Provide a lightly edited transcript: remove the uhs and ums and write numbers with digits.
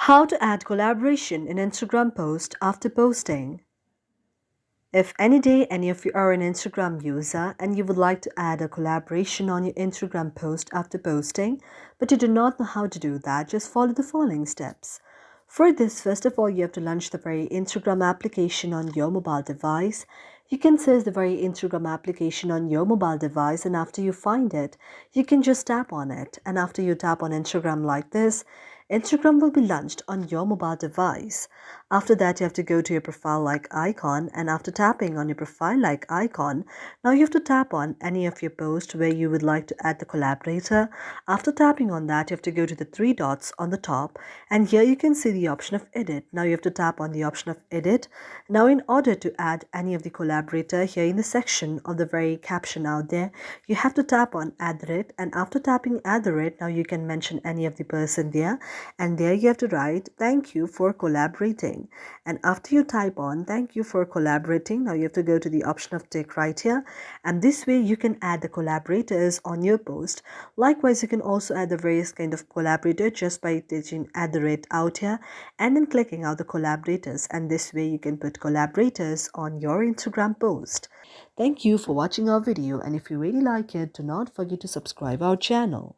How to add collaboration in Instagram post after posting. If any day any of you are an Instagram user and you would like to add a collaboration on your Instagram post after posting, but you do not know how to do that, just follow the following steps. For this, first of all, you have to launch the very Instagram application on your mobile device. You can search the very Instagram application on your mobile device, and after you find it, you can just tap on it. And after you tap on Instagram like this, Instagram will be launched on your mobile device. After that, you have to go to your profile like icon, and after tapping on your profile like icon, now you have to tap on any of your posts where you would like to add the collaborator. After tapping on that, you have to go to the three dots on the top, and here you can see the option of edit. Now you have to tap on the option of edit. Now in order to add any of the collaborator, here in the section of the very caption out there, you have to tap on add it, and after tapping add it, now you can mention any of the person there, and there you have to write thank you for collaborating. And after you type on thank you for collaborating, now you have to go to the option of tick right here, and this way you can add the collaborators on your post. Likewise, you can also add the various kind of collaborator just by taking add the rate out here and then clicking out the collaborators, and this way you can put collaborators on your Instagram post. Thank you for watching our video, and if you really like it, do not forget to subscribe our channel.